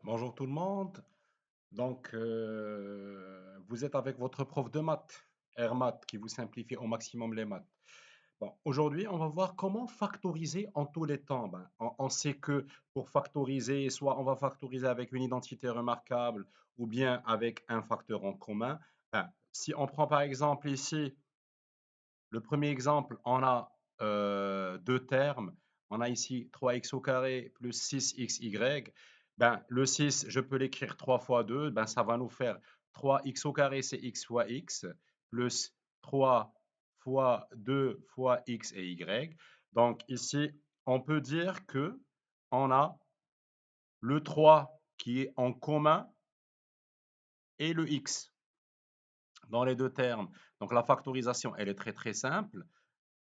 Bonjour tout le monde. Vous êtes avec votre prof de maths, Math, qui vous simplifie au maximum les maths. Bon, aujourd'hui, on va voir comment factoriser en tous les temps. On sait que pour factoriser, soit on va factoriser avec une identité remarquable ou bien avec un facteur en commun. Si on prend par exemple ici le premier exemple, on a deux termes. On a ici 3x au carré plus 6xy. Le 6, je peux l'écrire 3 fois 2. Ça va nous faire 3x au carré, c'est x fois x, plus 3 fois 2 fois x et y. Donc ici, on peut dire que on a le 3 qui est en commun et le x dans les deux termes. Donc la factorisation, elle est très très simple.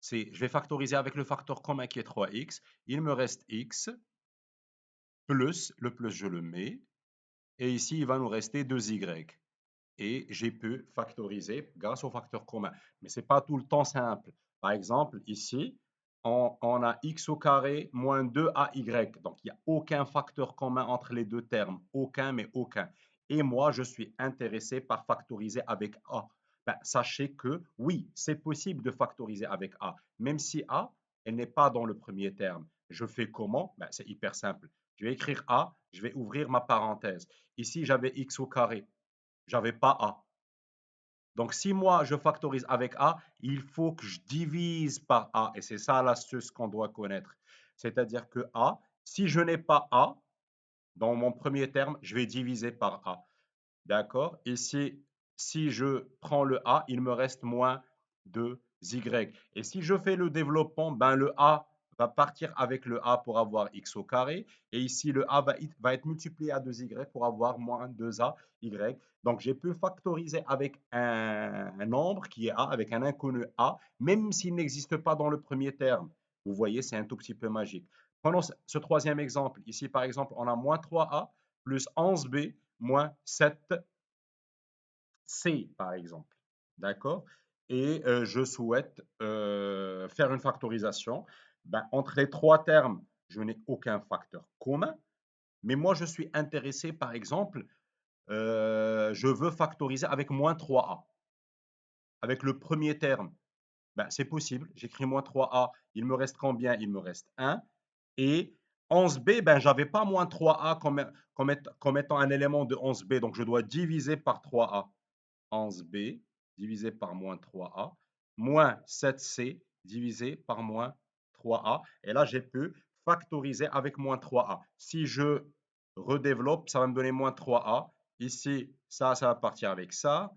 Je vais factoriser avec le facteur commun qui est 3x. Il me reste x plus, le plus je le mets, et ici il va nous rester 2y. Et j'ai pu factoriser grâce au facteur commun. Mais ce n'est pas tout le temps simple. Par exemple, ici, on a x au carré moins 2ay. Donc, il n'y a aucun facteur commun entre les deux termes. Aucun, mais aucun. Et moi, je suis intéressé par factoriser avec a. Sachez que oui, c'est possible de factoriser avec a, même si a, elle n'est pas dans le premier terme. Je fais comment? C'est hyper simple. Je vais écrire a, je vais ouvrir ma parenthèse. Ici, j'avais x au carré. J'avais pas a. Donc, si moi, je factorise avec a, il faut que je divise par a. Et c'est ça l'astuce qu'on doit connaître. C'est-à-dire que a, si je n'ai pas a, dans mon premier terme, je vais diviser par a. D'accord? Et si je prends le a, il me reste moins de y. Et si je fais le développement, le a va partir avec le a pour avoir x au carré. Et ici, le a va être multiplié à 2y pour avoir moins 2a, y. Donc, j'ai pu factoriser avec un nombre qui est a, avec un inconnu a, même s'il n'existe pas dans le premier terme. Vous voyez, c'est un tout petit peu magique. Prenons ce troisième exemple. Ici, par exemple, on a moins 3a plus 11b moins 7c, par exemple. D'accord? Et je souhaite faire une factorisation. Entre les trois termes, je n'ai aucun facteur commun. Mais moi, je suis intéressé, par exemple, je veux factoriser avec moins 3a. Avec le premier terme, c'est possible. J'écris moins 3a. Il me reste combien? Il me reste 1. Et 11b, je n'avais pas moins 3a comme étant un élément de 11b. Donc, je dois diviser par 3a. 11b divisé par moins 3a, moins 7c divisé par moins 3a. Et là, j'ai pu factoriser avec moins 3a. Si je redéveloppe, ça va me donner moins 3a. Ici, ça va partir avec ça.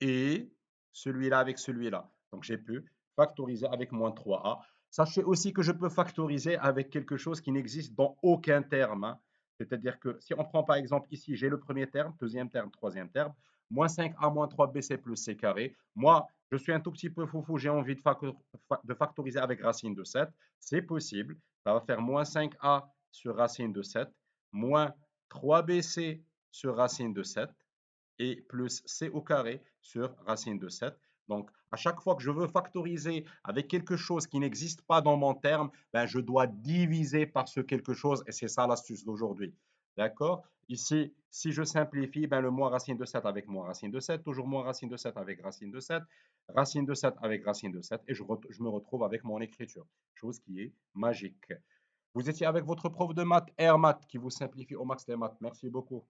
Et celui-là avec celui-là. Donc, j'ai pu factoriser avec moins 3a. Sachez aussi que je peux factoriser avec quelque chose qui n'existe dans aucun terme, hein. C'est-à-dire que si on prend par exemple ici, j'ai le premier terme, deuxième terme, troisième terme, moins 5a moins 3bc plus c carré. Moi, je suis un tout petit peu foufou, j'ai envie de factoriser avec racine de 7. C'est possible. Ça va faire moins 5a sur racine de 7, moins 3bc sur racine de 7 et plus c au carré sur racine de 7. Donc, à chaque fois que je veux factoriser avec quelque chose qui n'existe pas dans mon terme, je dois diviser par ce quelque chose et c'est ça l'astuce d'aujourd'hui. D'accord? Ici, si je simplifie, le moins racine de 7 avec moins racine de 7, toujours moins racine de 7 avec racine de 7 avec racine de 7 et je me retrouve avec mon écriture, chose qui est magique. Vous étiez avec votre prof de maths, Math, qui vous simplifie au max les maths. Merci beaucoup.